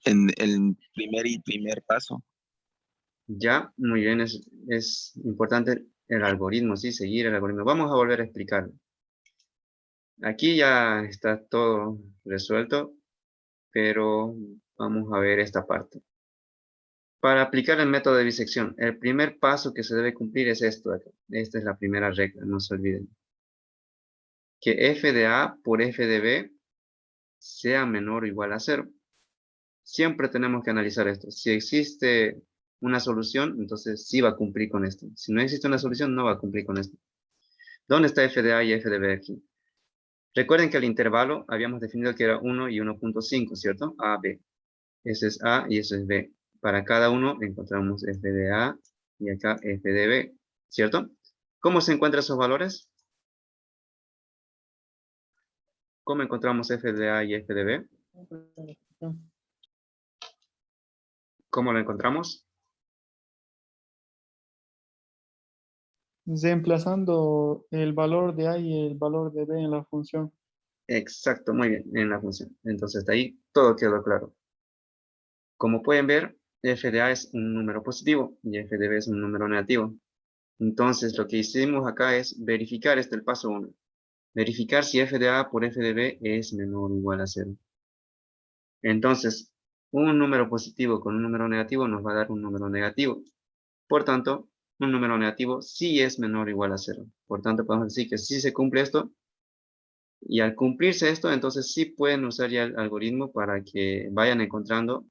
en el primer paso. Ya, muy bien, es importante el algoritmo, sí, seguir el algoritmo. Vamos a volver a explicarlo. Aquí ya está todo resuelto, pero vamos a ver esta parte. Para aplicar el método de bisección, el primer paso que se debe cumplir es esto de acá. Esta es la primera regla, no se olviden. Que f de a por f de b sea menor o igual a cero. Siempre tenemos que analizar esto. Si existe una solución, entonces sí va a cumplir con esto. Si no existe una solución, no va a cumplir con esto. ¿Dónde está f de a y f de b aquí? Recuerden que el intervalo habíamos definido que era 1 y 1.5, ¿cierto? A, B. Ese es A y eso es B. Para cada uno encontramos f de A y acá f de B, ¿cierto? ¿Cómo se encuentran esos valores? ¿Cómo encontramos f de A y f de B? ¿Cómo lo encontramos? Reemplazando el valor de A y el valor de B en la función. Exacto, muy bien, en la función. Entonces, de ahí todo quedó claro. Como pueden ver, f de a es un número positivo y f de b es un número negativo. Entonces, lo que hicimos acá es verificar, este es el paso 1. Verificar si f de a por f de b es menor o igual a 0. Entonces, un número positivo con un número negativo nos va a dar un número negativo. Por tanto, un número negativo sí es menor o igual a 0. Por tanto, podemos decir que sí se cumple esto. Y al cumplirse esto, entonces sí pueden usar ya el algoritmo para que vayan encontrando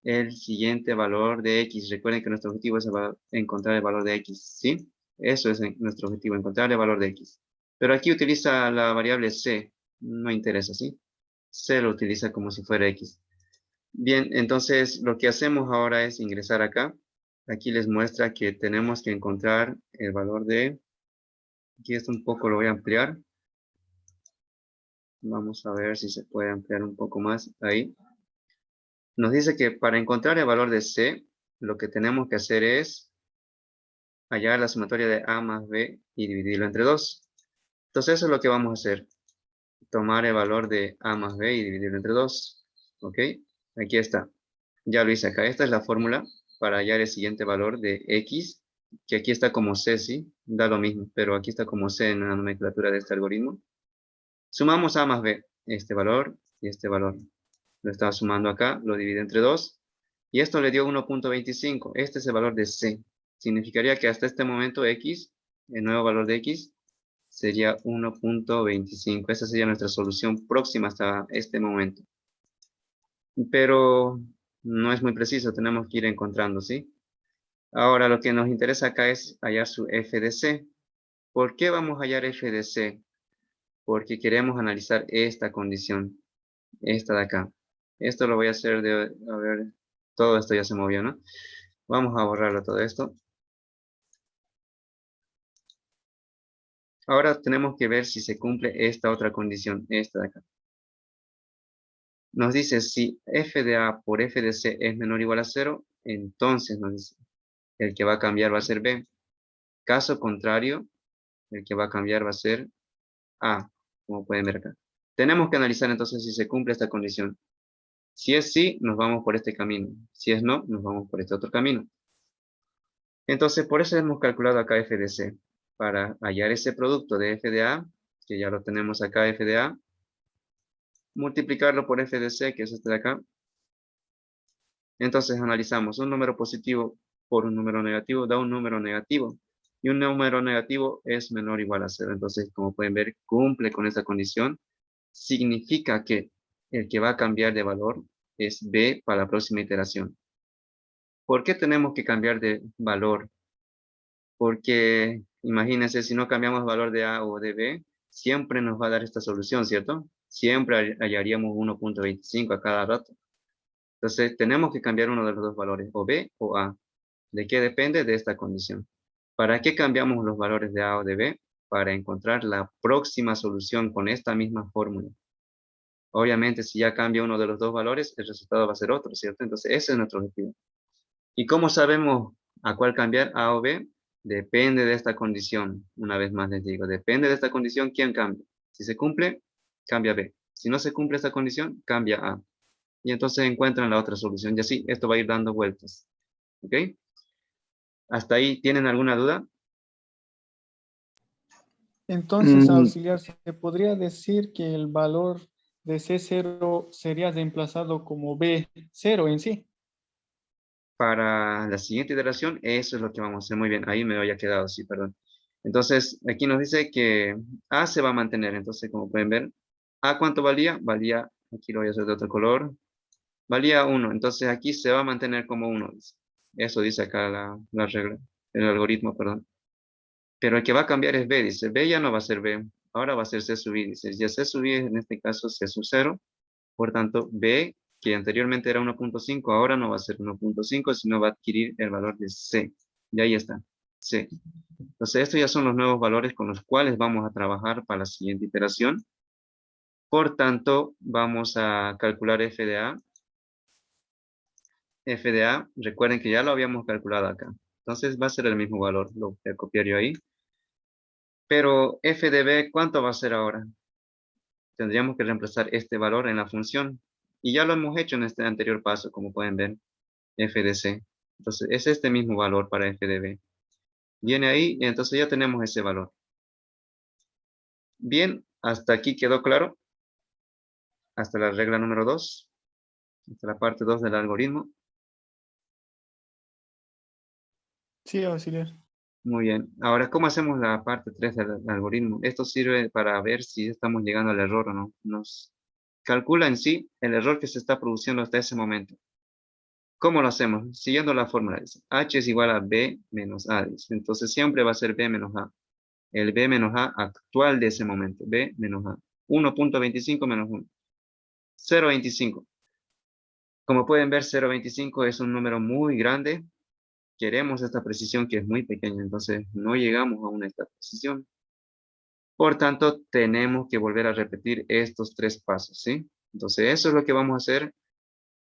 el siguiente valor de x. Recuerden que nuestro objetivo es encontrar el valor de x, ¿sí? Eso es nuestro objetivo, encontrar el valor de x. Pero aquí utiliza la variable c, no interesa, ¿sí? C lo utiliza como si fuera x. Bien, entonces lo que hacemos ahora es ingresar acá. Aquí les muestra que tenemos que encontrar el valor de... Aquí esto un poco lo voy a ampliar. Vamos a ver si se puede ampliar un poco más ahí. Nos dice que para encontrar el valor de C, lo que tenemos que hacer es hallar la sumatoria de A más B y dividirlo entre 2. Entonces eso es lo que vamos a hacer. Tomar el valor de A más B y dividirlo entre 2. ¿Ok? Aquí está. Ya lo hice acá. Esta es la fórmula para hallar el siguiente valor de X, que aquí está como C, ¿sí? Da lo mismo, pero aquí está como C en la nomenclatura de este algoritmo. Sumamos A más B, este valor y este valor. Lo estaba sumando acá, lo divide entre 2. Y esto le dio 1.25. Este es el valor de C. Significaría que hasta este momento X, el nuevo valor de X, sería 1.25. Esa sería nuestra solución próxima hasta este momento. Pero no es muy preciso, tenemos que ir encontrando, ¿sí? Ahora lo que nos interesa acá es hallar su f de c. ¿Por qué vamos a hallar f de c? Porque queremos analizar esta condición, esta de acá. Esto lo voy a hacer de, a ver, todo esto ya se movió, ¿no? Vamos a borrarlo todo esto. Ahora tenemos que ver si se cumple esta otra condición, esta de acá. Nos dice si f de a por f de c es menor o igual a 0, entonces nos dice, el que va a cambiar va a ser b. Caso contrario, el que va a cambiar va a ser a, como pueden ver acá. Tenemos que analizar entonces si se cumple esta condición. Si es sí, nos vamos por este camino. Si es no, nos vamos por este otro camino. Entonces, por eso hemos calculado acá f de c. Para hallar ese producto de f de a, que ya lo tenemos acá, f de a, multiplicarlo por f de c, que es este de acá. Entonces analizamos un número positivo por un número negativo, da un número negativo. Y un número negativo es menor o igual a 0. Entonces, como pueden ver, cumple con esta condición. Significa que el que va a cambiar de valor es b para la próxima iteración. ¿Por qué tenemos que cambiar de valor? Porque imagínense, si no cambiamos valor de A o de B, siempre nos va a dar esta solución, ¿cierto? Siempre hallaríamos 1.25 a cada rato. Entonces, tenemos que cambiar uno de los dos valores, o B o A. ¿De qué depende? De esta condición. ¿Para qué cambiamos los valores de A o de B? Para encontrar la próxima solución con esta misma fórmula. Obviamente, si ya cambia uno de los dos valores, el resultado va a ser otro, ¿cierto? Entonces, ese es nuestro objetivo. ¿Y cómo sabemos a cuál cambiar, A o B? Depende de esta condición. Una vez más les digo, depende de esta condición, ¿quién cambia? Si se cumple, cambia B. Si no se cumple esta condición, cambia A. y entonces encuentran la otra solución. Y así, esto va a ir dando vueltas. ¿Ok? ¿Hasta ahí tienen alguna duda? Entonces, auxiliar, ¿se podría decir que el valor de C0 sería reemplazado como B0 en sí? Para la siguiente iteración, eso es lo que vamos a hacer. Muy bien, ahí me había quedado, sí, perdón. Entonces, aquí nos dice que A se va a mantener. Entonces, como pueden ver, ¿A cuánto valía? Valía, aquí lo voy a hacer de otro color. Valía 1. Entonces, aquí se va a mantener como 1. Eso dice acá la regla, el algoritmo, perdón. Pero el que va a cambiar es B, dice. B ya no va a ser B, ahora va a ser C sub I, dice. Ya C sub I es en este caso C sub 0. Por tanto, B, que anteriormente era 1.5, ahora no va a ser 1.5, sino va a adquirir el valor de C. Y ahí está, C. Entonces, estos ya son los nuevos valores con los cuales vamos a trabajar para la siguiente iteración. Por tanto, vamos a calcular f de A. F de A, recuerden que ya lo habíamos calculado acá. Entonces, va a ser el mismo valor, lo voy a copiar yo ahí. Pero f de B, ¿cuánto va a ser ahora? Tendríamos que reemplazar este valor en la función. Y ya lo hemos hecho en este anterior paso, como pueden ver. F de C. Entonces, es este mismo valor para f de B. Viene ahí, y entonces ya tenemos ese valor. Bien, hasta aquí quedó claro. Hasta la regla número 2. Hasta la parte 2 del algoritmo. Sí, auxiliar. Muy bien. Ahora, ¿cómo hacemos la parte 3 del algoritmo? Esto sirve para ver si estamos llegando al error o no. Nos calcula en sí el error que se está produciendo hasta ese momento. ¿Cómo lo hacemos? Siguiendo la fórmula. Dice, H es igual a B menos A. Dice. Entonces siempre va a ser B menos A. El B menos A actual de ese momento. B menos A. 1.25 menos 1. 0.25. Como pueden ver, 0.25 es un número muy grande. Queremos esta precisión que es muy pequeña, entonces no llegamos a esta precisión. Por tanto, tenemos que volver a repetir estos 3 pasos, ¿sí? Entonces, eso es lo que vamos a hacer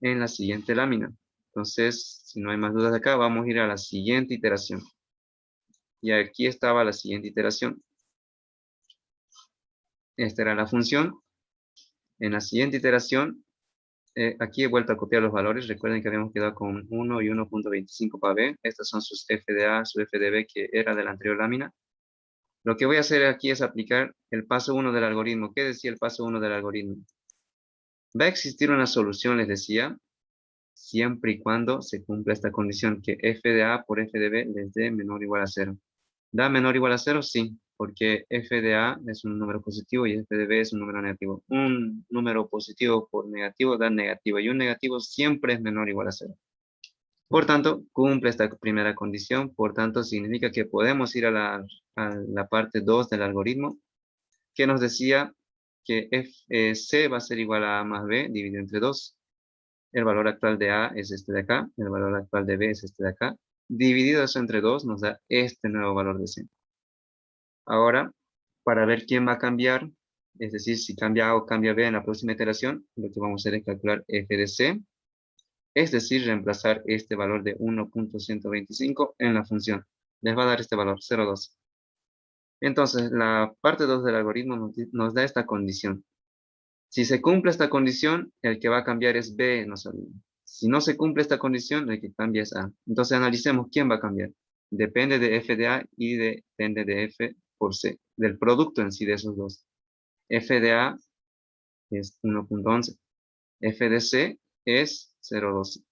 en la siguiente lámina. Entonces, si no hay más dudas de acá, vamos a ir a la siguiente iteración. Y aquí estaba la siguiente iteración. Esta era la función. En la siguiente iteración, aquí he vuelto a copiar los valores. Recuerden que habíamos quedado con 1 y 1.25 para B. Estas son sus f de A, su f de B, que era de la anterior lámina. Lo que voy a hacer aquí es aplicar el paso 1 del algoritmo. ¿Qué decía el paso 1 del algoritmo? Va a existir una solución, les decía, siempre y cuando se cumpla esta condición, que f de A por f de B les dé menor o igual a 0. ¿Da menor o igual a 0? Sí, porque f de A es un número positivo y f de B es un número negativo. Un número positivo por negativo da negativo y un negativo siempre es menor o igual a 0. Por tanto, cumple esta primera condición, por tanto significa que podemos ir a la parte 2 del algoritmo, que nos decía que C va a ser igual a A más B dividido entre 2. El valor actual de A es este de acá, el valor actual de B es este de acá. Dividido eso entre 2 nos da este nuevo valor de C. Ahora, para ver quién va a cambiar, es decir, si cambia A o cambia B en la próxima iteración, lo que vamos a hacer es calcular f de C, es decir, reemplazar este valor de 1.125 en la función. Les va a dar este valor, 0.12. Entonces, la parte 2 del algoritmo nos da esta condición. Si se cumple esta condición, el que va a cambiar es B. Si no se cumple esta condición, el que cambia es A. Entonces, analicemos quién va a cambiar. Depende de f de A y depende de f por C, del producto en sí de esos dos. F de A es 1.11. F de C es 0.12.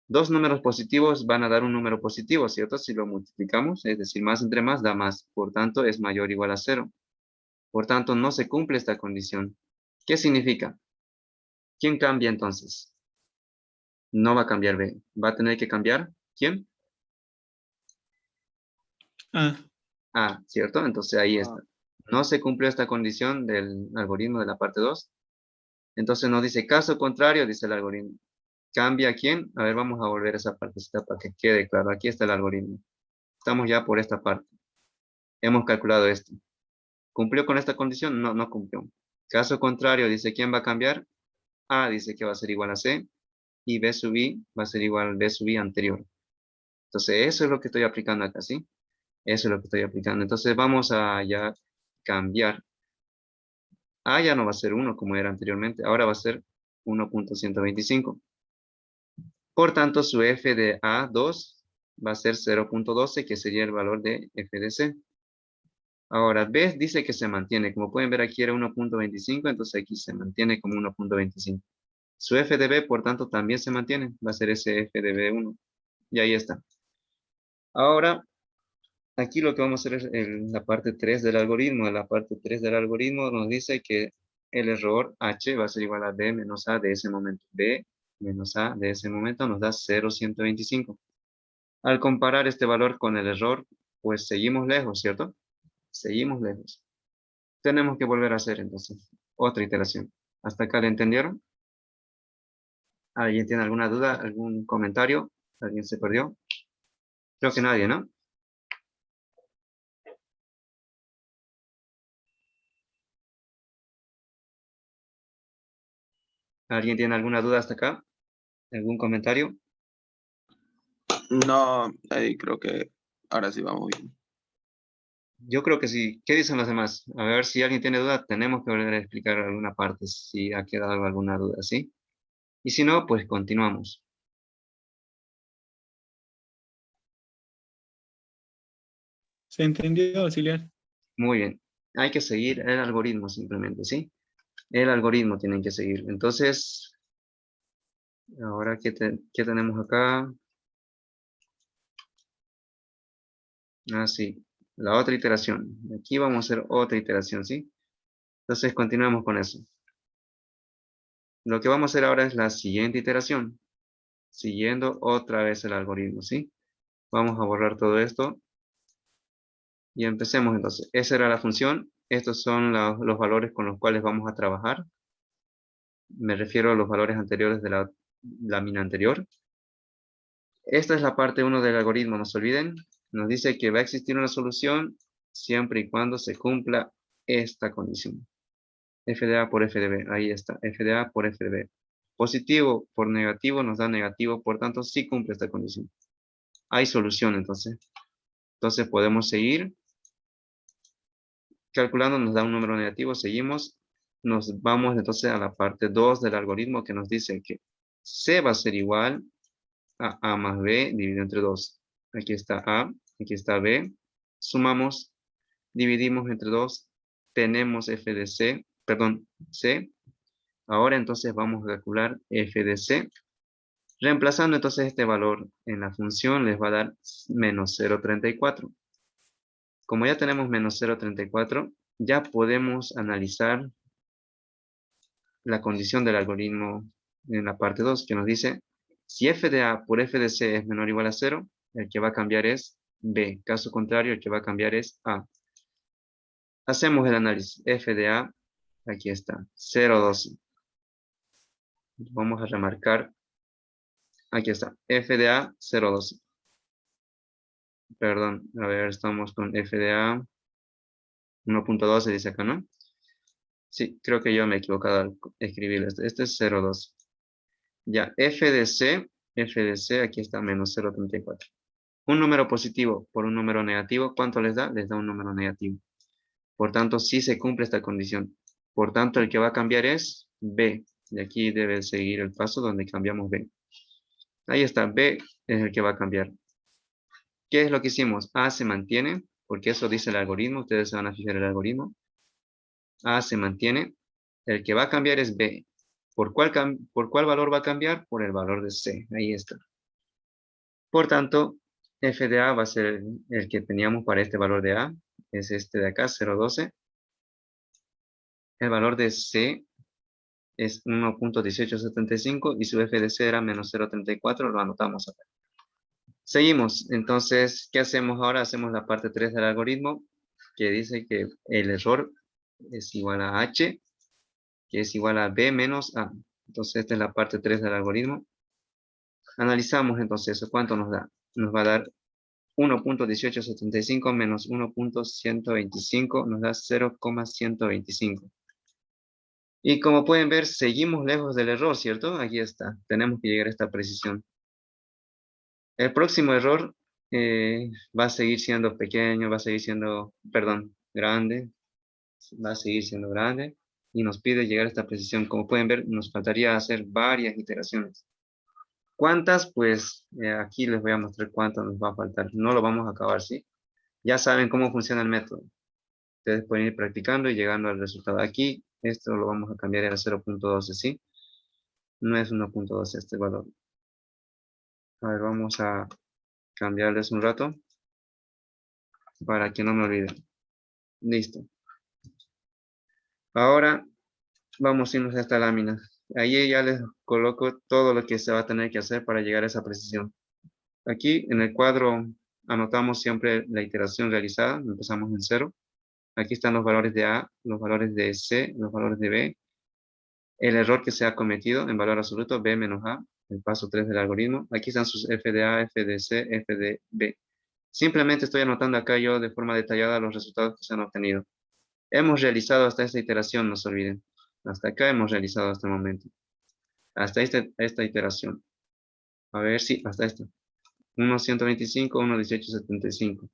Dos números positivos van a dar un número positivo, ¿cierto? Si lo multiplicamos, es decir, más entre más da más. Por tanto, es mayor o igual a 0. Por tanto, no se cumple esta condición. ¿Qué significa? ¿Quién cambia entonces? No va a cambiar B. ¿Va a tener que cambiar? ¿Quién? Ah, A, ¿cierto? Entonces ahí está. No se cumplió esta condición del algoritmo de la parte 2. Entonces nos dice caso contrario, dice el algoritmo. ¿Cambia a quién? A ver, vamos a volver a esa partecita para que quede claro. Aquí está el algoritmo. Estamos ya por esta parte. Hemos calculado esto. ¿Cumplió con esta condición? No, no cumplió. Caso contrario, dice ¿quién va a cambiar? A dice que va a ser igual a C. Y B sub I va a ser igual a B sub I anterior. Entonces eso es lo que estoy aplicando acá, ¿sí? Eso es lo que estoy aplicando. Entonces vamos a ya cambiar. A ya no va a ser 1 como era anteriormente. Ahora va a ser 1.125. Por tanto, su f de A2 va a ser 0.12, que sería el valor de f de C. Ahora, B dice que se mantiene. Como pueden ver, aquí era 1.25, entonces aquí se mantiene como 1.25. Su f de B, por tanto, también se mantiene. Va a ser ese f de B1. Y ahí está. Ahora, aquí lo que vamos a hacer es en la parte 3 del algoritmo. En la parte 3 del algoritmo nos dice que el error H va a ser igual a B menos A de ese momento. B menos A de ese momento nos da 0.125. Al comparar este valor con el error, pues seguimos lejos, ¿cierto? Seguimos lejos. Tenemos que volver a hacer entonces otra iteración. ¿Hasta acá le entendieron? ¿Alguien tiene alguna duda? ¿Algún comentario? ¿Alguien se perdió? Creo que nadie, ¿no? ¿Alguien tiene alguna duda hasta acá? ¿Algún comentario? No, ahí creo que ahora sí vamos bien. Yo creo que sí. ¿Qué dicen los demás? A ver si alguien tiene duda, tenemos que volver a explicar alguna parte si ha quedado alguna duda, ¿sí? Y si no, pues continuamos. ¿Se entendió, auxiliar? Muy bien. Hay que seguir el algoritmo simplemente, ¿sí? El algoritmo tienen que seguir. Entonces, ahora, ¿qué tenemos acá? Ah, sí. La otra iteración. Aquí vamos a hacer otra iteración, ¿sí? Entonces, continuamos con eso. Lo que vamos a hacer ahora es la siguiente iteración. Siguiendo otra vez el algoritmo, ¿sí? Vamos a borrar todo esto. Y empecemos entonces. Esa era la función. Estos son los valores con los cuales vamos a trabajar. Me refiero a los valores anteriores de la lámina anterior. Esta es la parte 1 del algoritmo, no se olviden. Nos dice que va a existir una solución siempre y cuando se cumpla esta condición. F de A por F de B, ahí está, F de A por F de B. Positivo por negativo nos da negativo, por tanto sí cumple esta condición. Hay solución entonces. Entonces podemos seguir calculando, nos da un número negativo, seguimos. Nos vamos entonces a la parte 2 del algoritmo que nos dice que C va a ser igual a A más B dividido entre 2. Aquí está A, aquí está B. Sumamos, dividimos entre 2. Tenemos F de C, perdón, C. Ahora entonces vamos a calcular F de C. Reemplazando entonces este valor en la función les va a dar menos 0.34. Como ya tenemos menos 0.34, ya podemos analizar la condición del algoritmo en la parte 2 que nos dice si f de A por f de C es menor o igual a 0, el que va a cambiar es B. Caso contrario, el que va a cambiar es A. Hacemos el análisis. F de A, aquí está, 0.12. Vamos a remarcar, aquí está, F de A, 0.12. Perdón, a ver, estamos con F de A, 1.12 dice acá, ¿no? Sí, creo que yo me he equivocado al escribir esto. Este es 0.12. Ya, F de C, aquí está menos 0.34. Un número positivo por un número negativo, ¿cuánto les da? Les da un número negativo. Por tanto, sí se cumple esta condición. Por tanto, el que va a cambiar es B. Y aquí debe seguir el paso donde cambiamos B. Ahí está, B es el que va a cambiar. ¿Qué es lo que hicimos? A se mantiene, porque eso dice el algoritmo. Ustedes se van a fijar el algoritmo. A se mantiene. El que va a cambiar es B. ¿Por cuál valor va a cambiar? Por el valor de C. Ahí está. Por tanto, f de A va a ser el que teníamos para este valor de A. Es este de acá, 0.12. El valor de C es 1.1875 y su f de C era menos 0.34. Lo anotamos acá. Seguimos. Entonces, ¿qué hacemos ahora? Hacemos la parte 3 del algoritmo, que dice que el error es igual a H, que es igual a B menos A. Entonces, esta es la parte 3 del algoritmo. Analizamos entonces eso. ¿Cuánto nos da? Nos va a dar 1.1875 menos 1.125 nos da 0.125. Y como pueden ver, seguimos lejos del error, ¿cierto? Aquí está. Tenemos que llegar a esta precisión. El próximo error va a seguir siendo pequeño, va a seguir siendo, perdón, grande. Va a seguir siendo grande. y nos pide llegar a esta precisión. Como pueden ver, nos faltaría hacer varias iteraciones. ¿Cuántas? Pues aquí les voy a mostrar cuánto nos va a faltar. No lo vamos a acabar, ¿sí? Ya saben cómo funciona el método. Ustedes pueden ir practicando y llegando al resultado. Aquí, esto lo vamos a cambiar a 0.12, ¿sí? No es 1.12 este valor. A ver, vamos a cambiarles un rato para que no me olvide. Listo. Ahora vamos a irnos a esta lámina. Ahí ya les coloco todo lo que se va a tener que hacer para llegar a esa precisión. Aquí en el cuadro anotamos siempre la iteración realizada. Empezamos en 0. Aquí están los valores de A, los valores de C, los valores de B. El error que se ha cometido en valor absoluto, B menos A, el paso 3 del algoritmo. Aquí están sus f de A, f de C, f de B. Simplemente estoy anotando acá yo de forma detallada los resultados que se han obtenido. Hemos realizado hasta esta iteración, no se olviden. Hasta acá hemos realizado hasta el momento. Hasta esta iteración. A ver si, hasta esta. 1.125, 1.1875.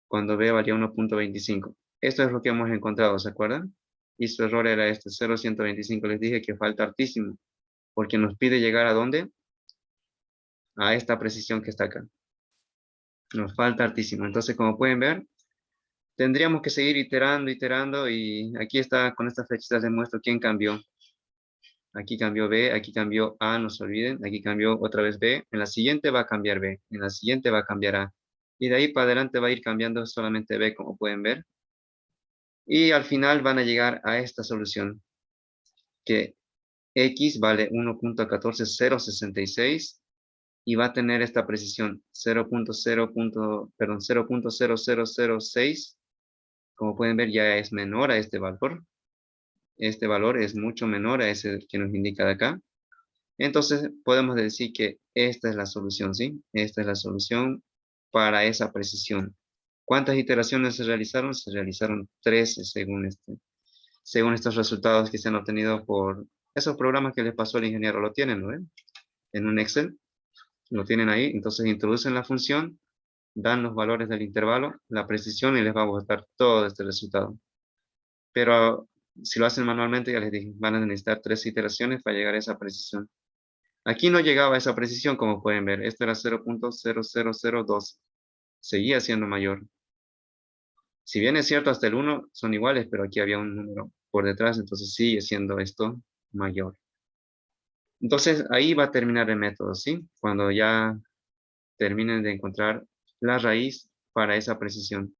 Cuando B valía 1.25. Esto es lo que hemos encontrado, ¿se acuerdan? Y su error era este, 0.125. Les dije que falta hartísimo. Porque nos pide llegar ¿a dónde? A esta precisión que está acá. Nos falta hartísimo. Entonces, como pueden ver, tendríamos que seguir iterando, y aquí está, con estas flechitas les muestro quién cambió. Aquí cambió B, aquí cambió A, no se olviden. Aquí cambió otra vez B. En la siguiente va a cambiar B. En la siguiente va a cambiar A. Y de ahí para adelante va a ir cambiando solamente B, como pueden ver. Y al final van a llegar a esta solución. Que X vale 1.14066 y va a tener esta precisión 0.0006. Como pueden ver, ya es menor a este valor. Este valor es mucho menor a ese que nos indica de acá. Entonces, podemos decir que esta es la solución, ¿sí? Esta es la solución para esa precisión. ¿Cuántas iteraciones se realizaron? Se realizaron 13 según estos resultados que se han obtenido por esos programas que les pasó el ingeniero. Lo tienen, ¿no? En un Excel. Lo tienen ahí. Entonces, introducen la función, dan los valores del intervalo, la precisión y les va a mostrar todo este resultado. Pero si lo hacen manualmente, ya les dije, van a necesitar 3 iteraciones para llegar a esa precisión. Aquí no llegaba a esa precisión, como pueden ver. Esto era 0.00012. Seguía siendo mayor. Si bien es cierto, hasta el 1 son iguales, pero aquí había un número por detrás, entonces sigue siendo esto mayor. Entonces, ahí va a terminar el método, ¿sí? Cuando ya terminen de encontrar la raíz para esa precisión.